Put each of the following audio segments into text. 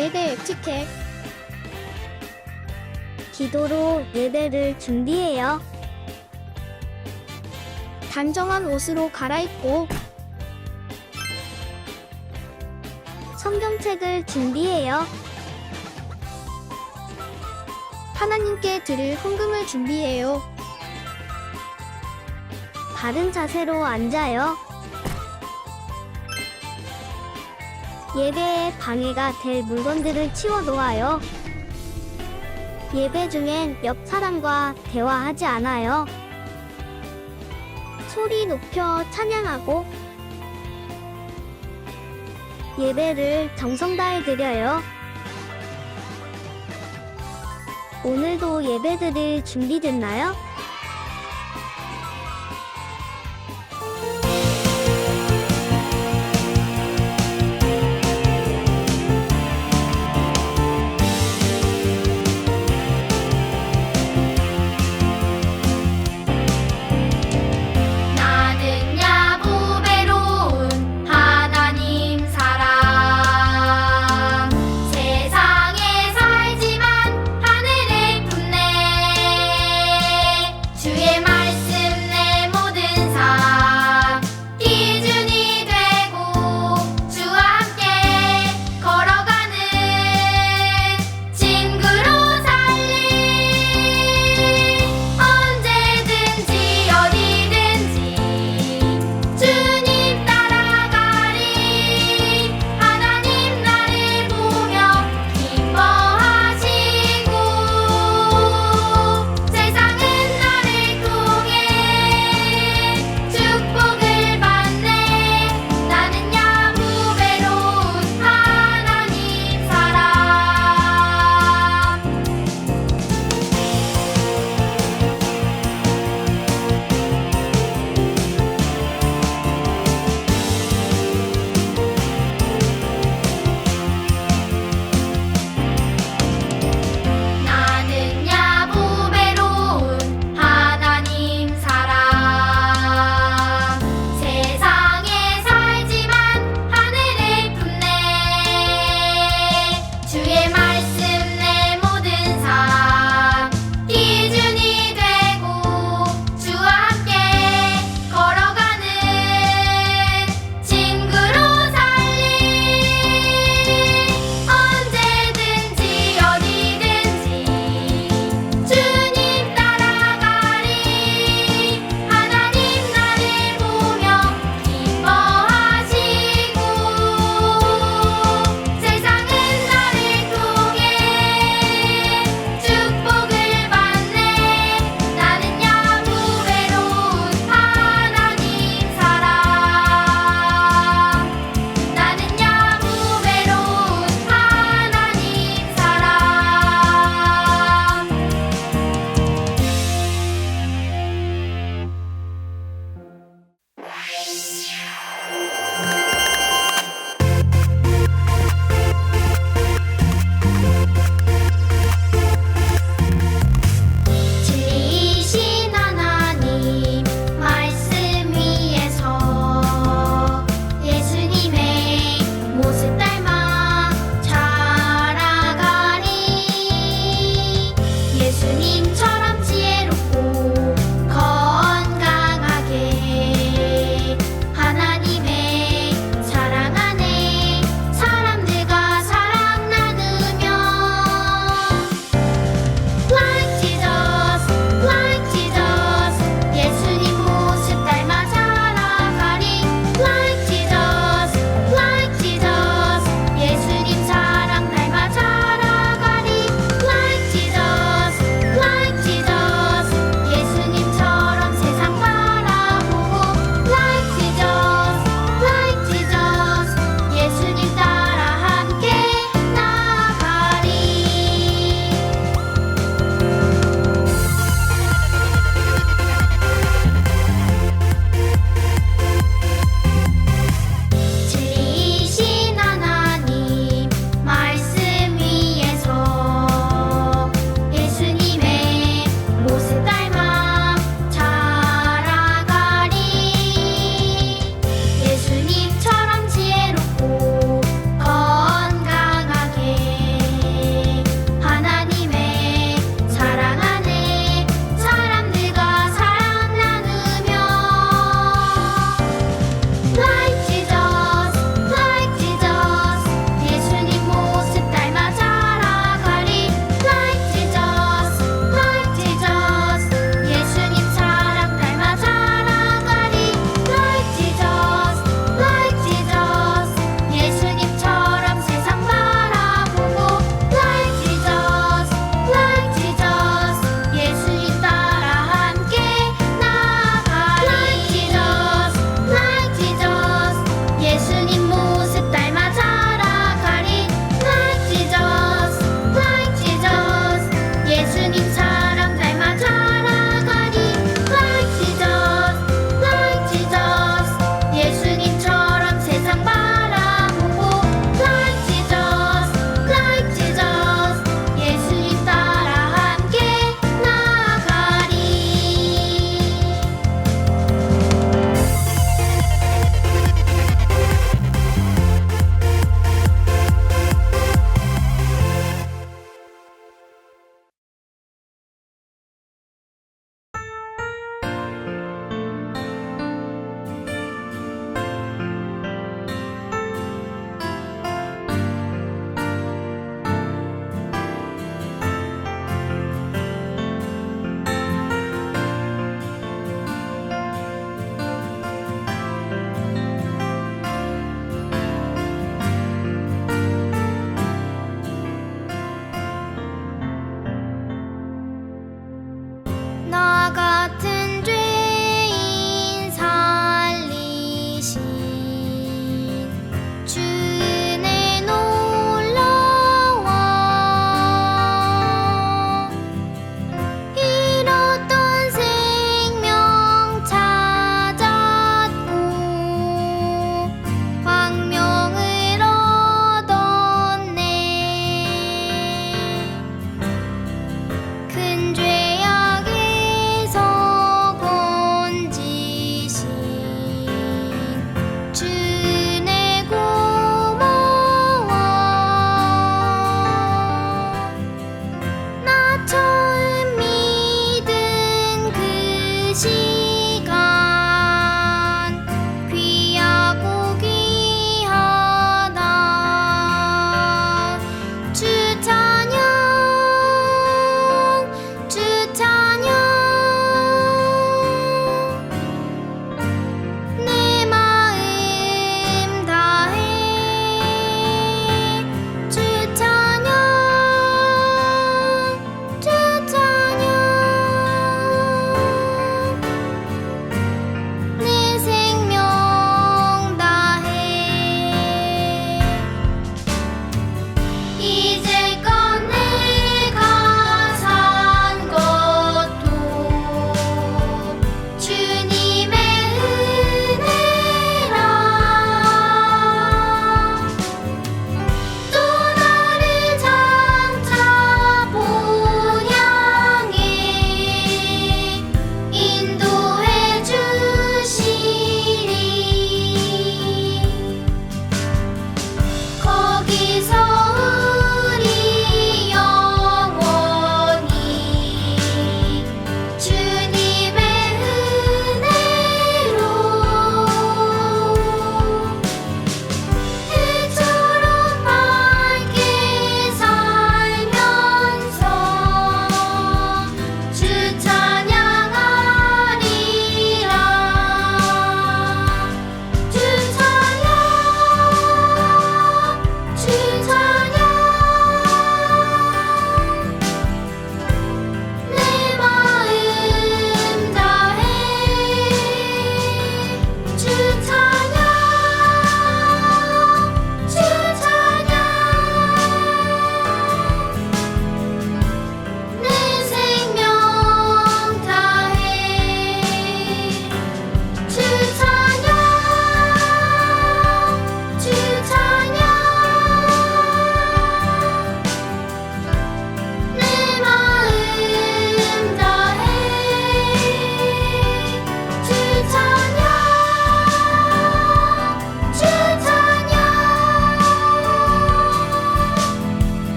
예배 에티켓. 기도로 예배를 준비해요. 단정한 옷으로 갈아입고 성경책을 준비해요. 하나님께 드릴 헌금을 준비해요. 바른 자세로 앉아요. 예배에 방해가 될 물건들을 치워 놓아요. 예배 중엔 옆 사람과 대화하지 않아요. 소리 높여 찬양하고 예배를 정성 다해 드려요. 오늘도 예배 드릴 준비됐나요? 나는 야곱의로운 하나님 사람 세상에 살지만 하늘을 품네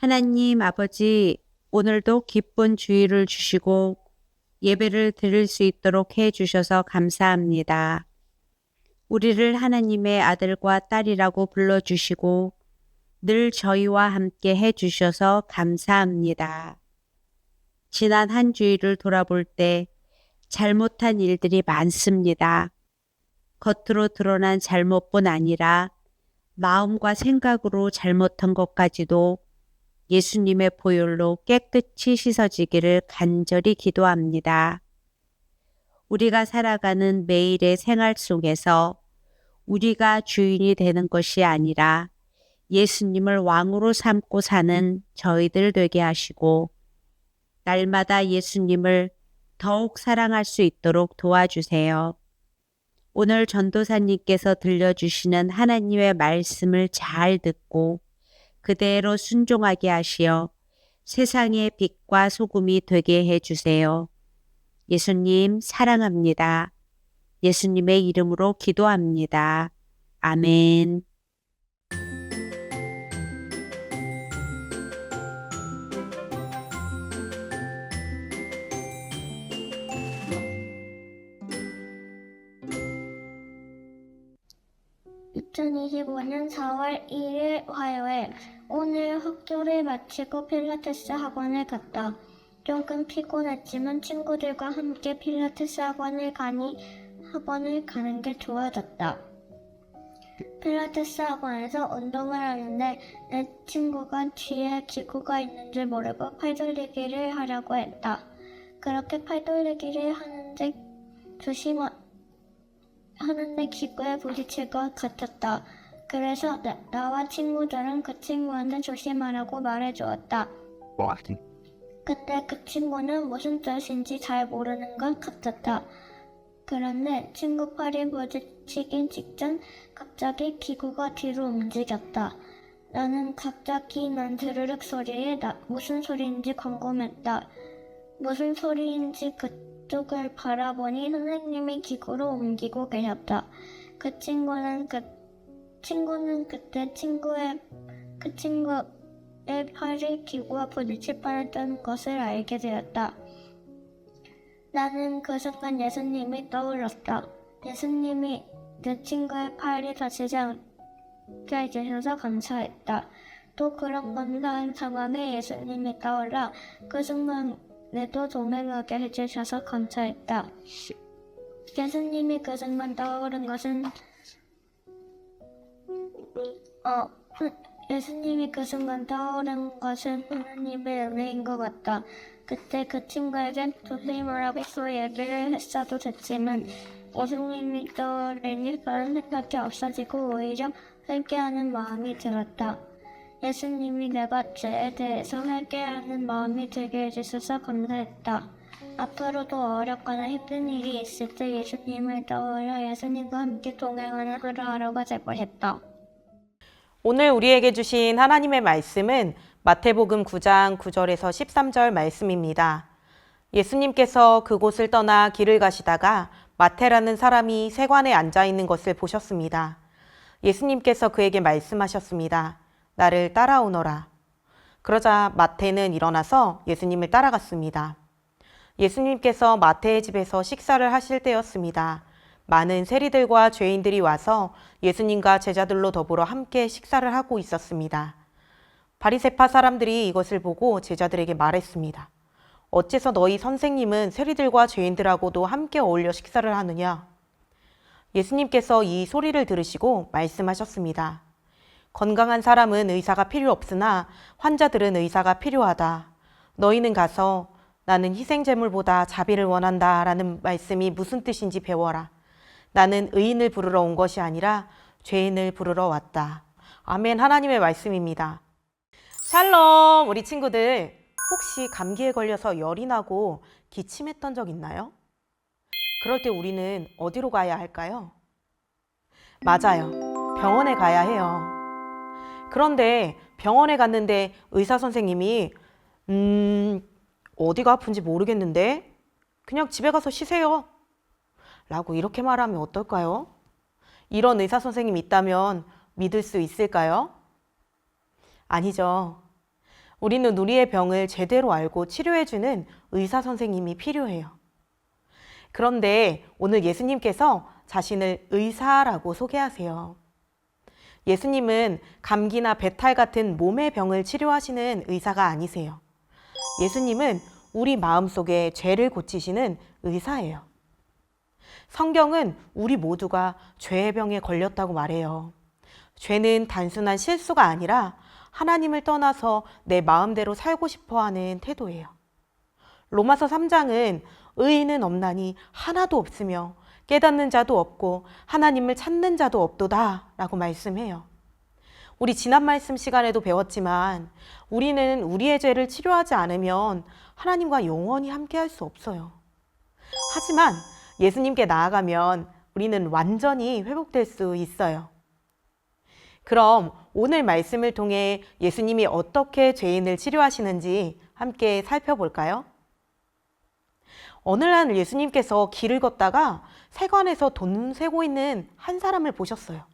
하나님 아버지, 오늘도 기쁜 주일을 주시고 예배를 드릴 수 있도록 해 주셔서 감사합니다. 우리를 하나님의 아들과 딸이라고 불러주시고 늘 저희와 함께 해 주셔서 감사합니다. 지난 한 주일을 돌아볼 때 잘못한 일들이 많습니다. 겉으로 드러난 잘못뿐 아니라 마음과 생각으로 잘못한 것까지도 예수님의 보혈로 깨끗이 씻어지기를 간절히 기도합니다. 우리가 살아가는 매일의 생활 속에서 우리가 주인이 되는 것이 아니라 예수님을 왕으로 삼고 사는 저희들 되게 하시고 날마다 예수님을 더욱 사랑할 수 있도록 도와주세요. 오늘 전도사님께서 들려주시는 하나님의 말씀을 잘 듣고 그대로 순종하게 하시어 세상의 빛과 소금이 되게 해주세요. 예수님 사랑합니다. 예수님의 이름으로 기도합니다. 아멘. (2025년 4월 1일) 화요일. 오늘 학교를 마치고 필라테스 학원을 갔다. 조금 피곤했지만 친구들과 함께 필라테스 학원을 가는 게 좋아졌다. 필라테스 학원에서 운동을 하는데 내 친구가 뒤에 기구가 있는 줄 모르고 팔 돌리기를 하려고 했다. 그렇게 팔 돌리기를 하는데 기구에 부딪힐 것 같았다. 그래서 나와 친구들은 그 친구한테 조심하라고 말해주었다. 근데 그 친구는 무슨 뜻인지 잘 모르는 것 같았다. 그런데 친구 팔이 부딪히기 직전 갑자기 기구가 뒤로 움직였다. 나는 갑자기 난 드르륵 소리에 무슨 소리인지 궁금했다. 무슨 소리인지 그쪽을 바라보니 선생님이 기구를 옮기고 계셨다. 그 친구는 그때 친구의 팔이 기구와 부딪힐 뻔했던 것을 알게 되었다. 나는 그 순간 예수님이 떠올랐다. 예수님이 내 친구의 팔이 다치지 않게 해주셔서 감사했다. 또 그런 감사한 상황에 예수님이 떠올라 그 순간에도 동행하게 해주셔서 감사했다. 예수님이 그 순간 떠오른 것은 하나님의 은혜인 것 같다. 그때 그 친구에겐 조심하라고 얘기를 했어도 됐지만 예수님이 떠오르니 그런 생각이 없어지고 오히려 회개하는 마음이 들었다. 예수님이 내가 죄에 대해서 회개하는 마음이 들게 해주셔서 감사했다. 앞으로도 어렵거나 힘든 일이 있을 때 예수님을 떠올려 예수님과 함께 동행하는 하루하루가 되고 싶다. 오늘 우리에게 주신 하나님의 말씀은 마태복음 9장 9절에서 13절 말씀입니다. 예수님께서 그곳을 떠나 길을 가시다가 마태라는 사람이 세관에 앉아 있는 것을 보셨습니다. 예수님께서 그에게 말씀하셨습니다. 나를 따라오너라. 그러자 마태는 일어나서 예수님을 따라갔습니다. 예수님께서 마태의 집에서 식사를 하실 때였습니다. 많은 세리들과 죄인들이 와서 예수님과 제자들로 더불어 함께 식사를 하고 있었습니다. 바리새파 사람들이 이것을 보고 제자들에게 말했습니다. 어째서 너희 선생님은 세리들과 죄인들하고도 함께 어울려 식사를 하느냐? 예수님께서 이 소리를 들으시고 말씀하셨습니다. 건강한 사람은 의사가 필요 없으나 환자들은 의사가 필요하다. 너희는 가서 나는 희생제물보다 자비를 원한다 라는 말씀이 무슨 뜻인지 배워라. 나는 의인을 부르러 온 것이 아니라 죄인을 부르러 왔다. 아멘. 하나님의 말씀입니다. 샬롬, 우리 친구들. 혹시 감기에 걸려서 열이 나고 기침했던 적 있나요? 그럴 때 우리는 어디로 가야 할까요? 맞아요. 병원에 가야 해요. 그런데 병원에 갔는데 의사 선생님이 어디가 아픈지 모르겠는데 그냥 집에 가서 쉬세요. 라고 이렇게 말하면 어떨까요? 이런 의사 선생님이 있다면 믿을 수 있을까요? 아니죠. 우리는 우리의 병을 제대로 알고 치료해주는 의사 선생님이 필요해요. 그런데 오늘 예수님께서 자신을 의사라고 소개하세요. 예수님은 감기나 배탈 같은 몸의 병을 치료하시는 의사가 아니세요. 예수님은 우리 마음속의 죄를 고치시는 의사예요. 성경은 우리 모두가 죄의 병에 걸렸다고 말해요. 죄는 단순한 실수가 아니라 하나님을 떠나서 내 마음대로 살고 싶어하는 태도예요. 로마서 3장은 의인은 없나니 하나도 없으며 깨닫는 자도 없고 하나님을 찾는 자도 없도다 라고 말씀해요. 우리 지난 말씀 시간에도 배웠지만 우리는 우리의 죄를 치료하지 않으면 하나님과 영원히 함께할 수 없어요. 하지만 예수님께 나아가면 우리는 완전히 회복될 수 있어요. 그럼 오늘 말씀을 통해 예수님이 어떻게 죄인을 치료하시는지 함께 살펴볼까요? 어느 날 예수님께서 길을 걷다가 세관에서 돈 세고 있는 한 사람을 보셨어요.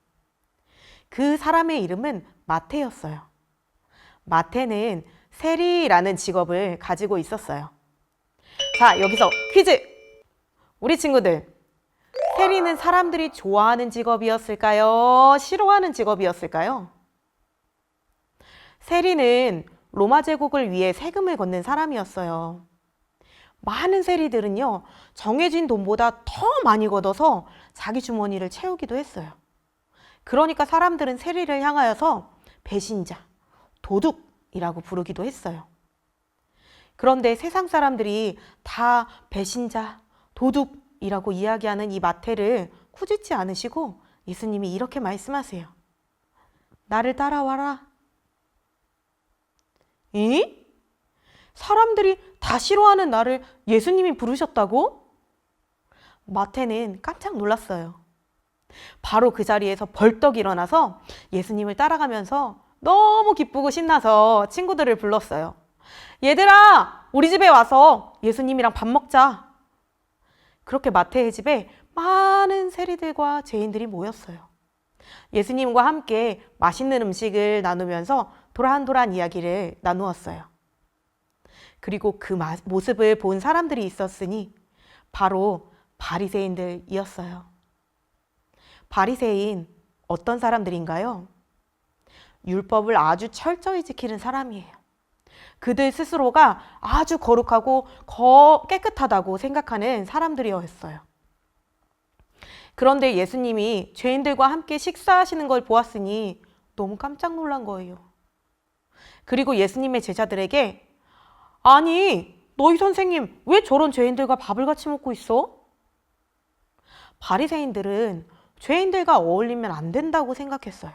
그 사람의 이름은 마태였어요. 마태는 세리라는 직업을 가지고 있었어요. 자, 여기서 퀴즈! 우리 친구들, 세리는 사람들이 좋아하는 직업이었을까요? 싫어하는 직업이었을까요? 세리는 로마 제국을 위해 세금을 걷는 사람이었어요. 많은 세리들은요, 정해진 돈보다 더 많이 걷어서 자기 주머니를 채우기도 했어요. 그러니까 사람들은 세리를 향하여서 배신자, 도둑이라고 부르기도 했어요. 그런데 세상 사람들이 다 배신자, 도둑이라고 이야기하는 이 마태를 꾸짖지 않으시고 예수님이 이렇게 말씀하세요. 나를 따라와라. 이? 사람들이 다 싫어하는 나를 예수님이 부르셨다고? 마태는 깜짝 놀랐어요. 바로 그 자리에서 벌떡 일어나서 예수님을 따라가면서 너무 기쁘고 신나서 친구들을 불렀어요. 얘들아, 우리 집에 와서 예수님이랑 밥 먹자. 그렇게 마태의 집에 많은 세리들과 죄인들이 모였어요. 예수님과 함께 맛있는 음식을 나누면서 도란도란 이야기를 나누었어요. 그리고 그 모습을 본 사람들이 있었으니 바로 바리새인들이었어요. 바리새인 어떤 사람들인가요? 율법을 아주 철저히 지키는 사람이에요. 그들 스스로가 아주 거룩하고 깨끗하다고 생각하는 사람들이었어요. 그런데 예수님이 죄인들과 함께 식사하시는 걸 보았으니 너무 깜짝 놀란 거예요. 그리고 예수님의 제자들에게 아니, 너희 선생님 왜 저런 죄인들과 밥을 같이 먹고 있어? 바리새인들은 죄인들과 어울리면 안 된다고 생각했어요.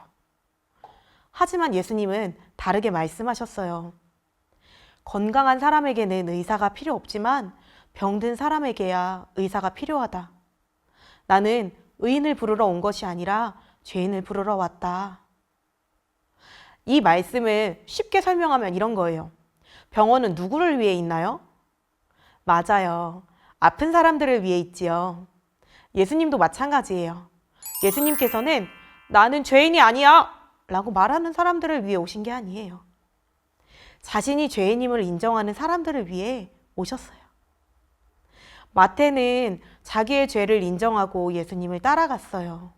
하지만 예수님은 다르게 말씀하셨어요. 건강한 사람에게는 의사가 필요 없지만 병든 사람에게야 의사가 필요하다. 나는 의인을 부르러 온 것이 아니라 죄인을 부르러 왔다. 이 말씀을 쉽게 설명하면 이런 거예요. 병원은 누구를 위해 있나요? 맞아요. 아픈 사람들을 위해 있지요. 예수님도 마찬가지예요. 예수님께서는 나는 죄인이 아니야 라고 말하는 사람들을 위해 오신 게 아니에요. 자신이 죄인임을 인정하는 사람들을 위해 오셨어요. 마태는 자기의 죄를 인정하고 예수님을 따라갔어요.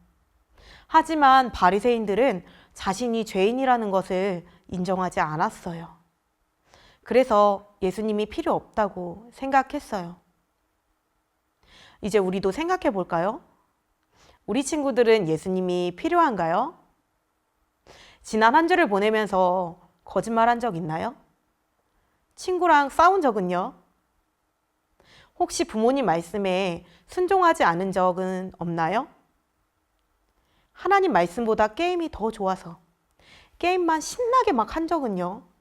하지만 바리새인들은 자신이 죄인이라는 것을 인정하지 않았어요. 그래서 예수님이 필요 없다고 생각했어요. 이제 우리도 생각해 볼까요? 우리 친구들은 예수님이 필요한가요? 지난 한 주를 보내면서 거짓말한 적 있나요? 친구랑 싸운 적은요? 혹시 부모님 말씀에 순종하지 않은 적은 없나요? 하나님 말씀보다 게임이 더 좋아서 게임만 신나게 막 한 적은요?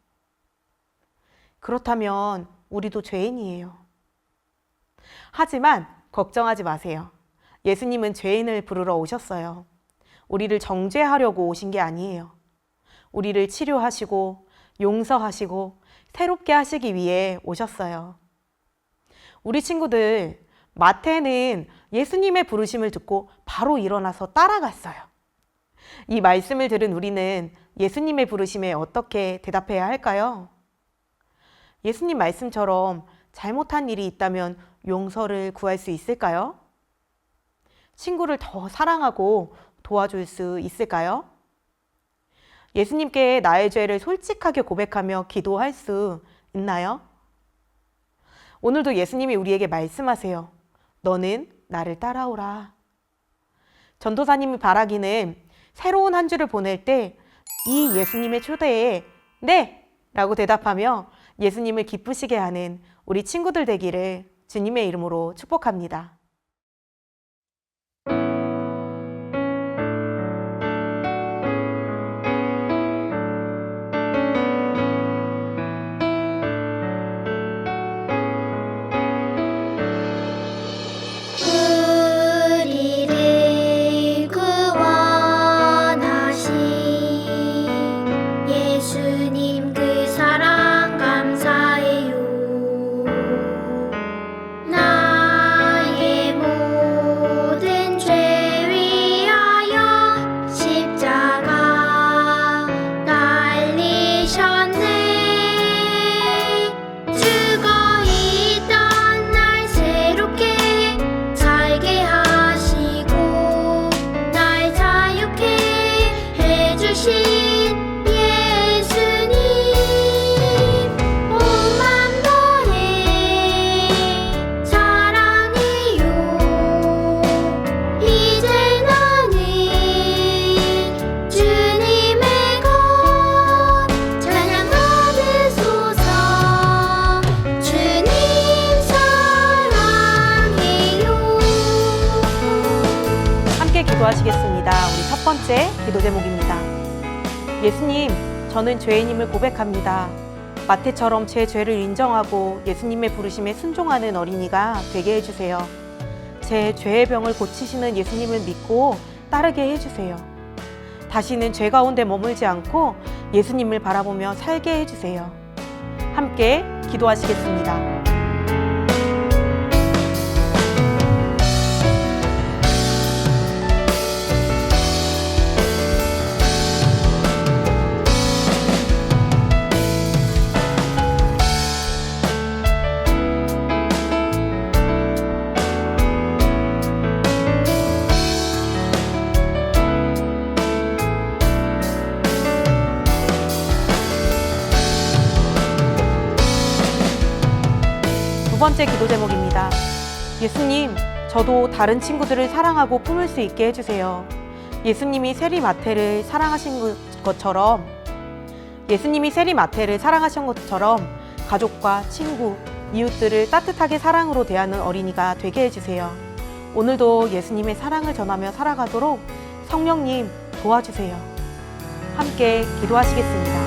그렇다면 우리도 죄인이에요. 하지만 걱정하지 마세요. 예수님은 죄인을 부르러 오셨어요. 우리를 정죄하려고 오신 게 아니에요. 우리를 치료하시고 용서하시고 새롭게 하시기 위해 오셨어요. 우리 친구들, 마태는 예수님의 부르심을 듣고 바로 일어나서 따라갔어요. 이 말씀을 들은 우리는 예수님의 부르심에 어떻게 대답해야 할까요? 예수님 말씀처럼 잘못한 일이 있다면 용서를 구할 수 있을까요? 친구를 더 사랑하고 도와줄 수 있을까요? 예수님께 나의 죄를 솔직하게 고백하며 기도할 수 있나요? 오늘도 예수님이 우리에게 말씀하세요. 너는 나를 따라오라. 전도사님이 바라기는 새로운 한 주를 보낼 때 이 예수님의 초대에 네! 라고 대답하며 예수님을 기쁘시게 하는 우리 친구들 되기를 주님의 이름으로 축복합니다. 우리를 구원하신 예수님 그 사랑 감사해요. 나의 모든 죄 위하여 십자가 달리셨네. 죽어 있던 날 새롭게 살게 하시고 날 자유케 해주신 예수님, 온 맘 다해 사랑해요. 이제 나는 주님의 것 찬양 받으소서. 주님 사랑해요. 함께 기도하시겠습니다. 우리 첫 번째 기도 제목입니다. 예수님, 저는 죄인임을 고백합니다. 마태처럼 제 죄를 인정하고 예수님의 부르심에 순종하는 어린이가 되게 해주세요. 제 죄의 병을 고치시는 예수님을 믿고 따르게 해주세요. 다시는 죄 가운데 머물지 않고 예수님을 바라보며 살게 해주세요. 함께 기도하시겠습니다. 두 번째 기도 제목입니다. 예수님, 저도 다른 친구들을 사랑하고 품을 수 있게 해주세요. 예수님이 세리 마태를 사랑하신 것처럼 가족과 친구, 이웃들을 따뜻하게 사랑으로 대하는 어린이가 되게 해주세요. 오늘도 예수님의 사랑을 전하며 살아가도록 성령님 도와주세요. 함께 기도하시겠습니다.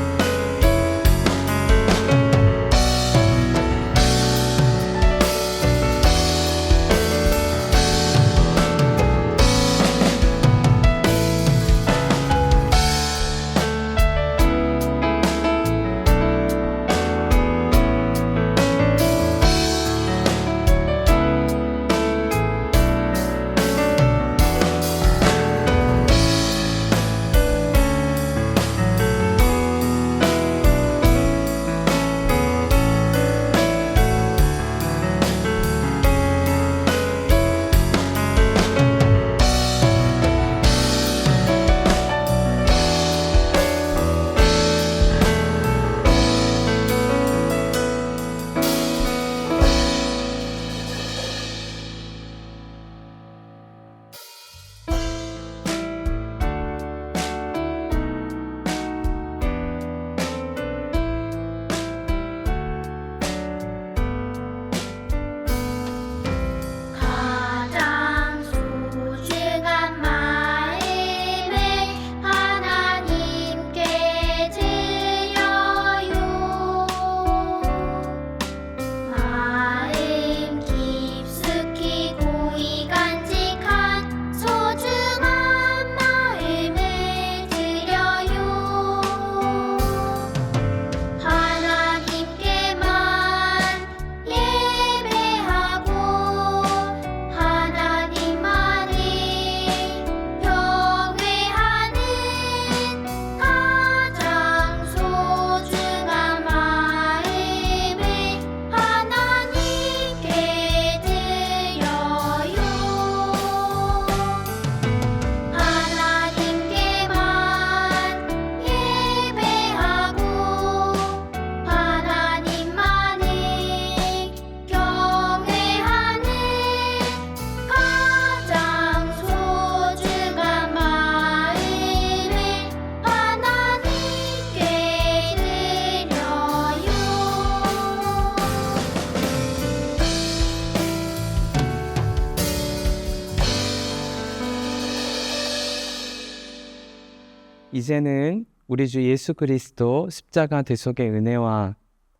이제는 우리 주 예수 그리스도 십자가 대속의 은혜와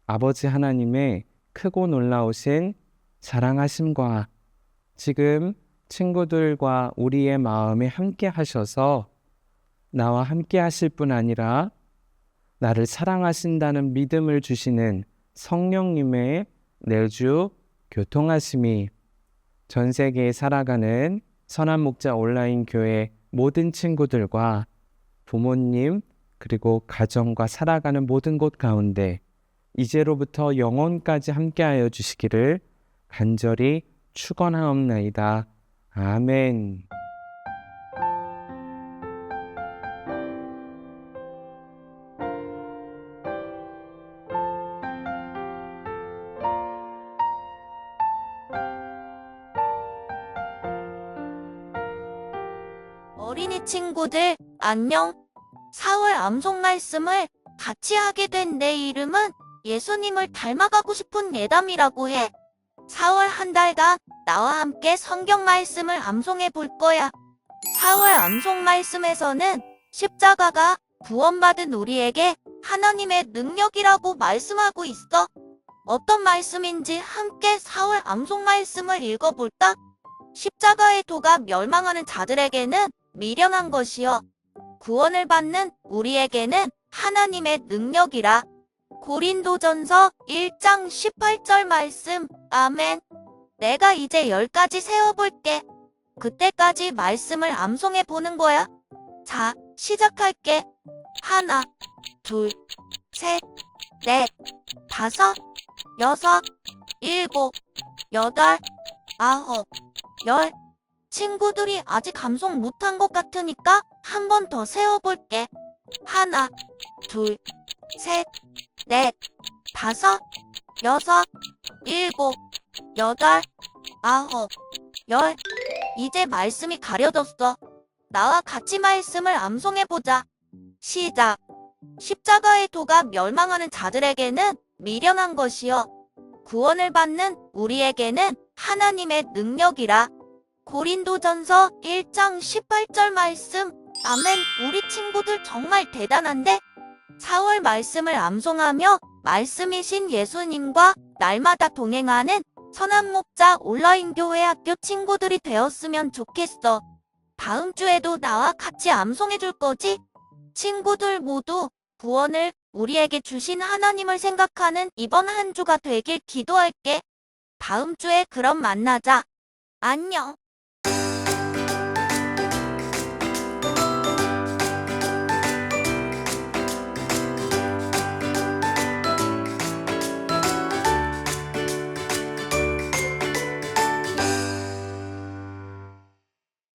아버지 하나님의 크고 놀라우신 사랑하심과 지금 친구들과 우리의 마음에 함께 하셔서 나와 함께 하실 뿐 아니라 나를 사랑하신다는 믿음을 주시는 성령님의 내주 교통하심이 전 세계에 살아가는 선한 목자 온라인 교회 모든 친구들과 부모님 그리고 가정과 살아가는 모든 곳 가운데 이제로부터 영원까지 함께하여 주시기를 간절히 축원하옵나이다. 아멘. 어린이 친구들, 안녕. 4월 암송 말씀을 같이 하게 된 내 이름은 예수님을 닮아가고 싶은 예담이라고 해. 4월 한 달간 나와 함께 성경 말씀을 암송해 볼 거야. 4월 암송 말씀에서는 십자가가 구원받은 우리에게 하나님의 능력이라고 말씀하고 있어. 어떤 말씀인지 함께 4월 암송 말씀을 읽어볼까? 십자가의 도가 멸망하는 자들에게는 미련한 것이요 구원을 받는 우리에게는 하나님의 능력이라. 고린도전서 1장 18절 말씀. 아멘. 내가 이제 10가지 세어볼게. 그때까지 말씀을 암송해 보는 거야. 자, 시작할게. 하나, 둘, 셋, 넷, 다섯, 여섯, 일곱, 여덟, 아홉, 열. 친구들이 아직 감송 못한 것 같으니까 한 번 더 세어볼게. 하나, 둘, 셋, 넷, 다섯, 여섯, 일곱, 여덟, 아홉, 열. 이제 말씀이 가려졌어. 나와 같이 말씀을 암송해보자. 시작. 십자가의 도가 멸망하는 자들에게는 미련한 것이요 구원을 받는 우리에게는 하나님의 능력이라. 고린도전서 1장 18절 말씀. 아멘. 우리 친구들 정말 대단한데? 4월 말씀을 암송하며 말씀이신 예수님과 날마다 동행하는 선한 목자 온라인 교회 학교 친구들이 되었으면 좋겠어. 다음 주에도 나와 같이 암송해 줄 거지? 친구들 모두 구원을 우리에게 주신 하나님을 생각하는 이번 한 주가 되길 기도할게. 다음 주에 그럼 만나자. 안녕.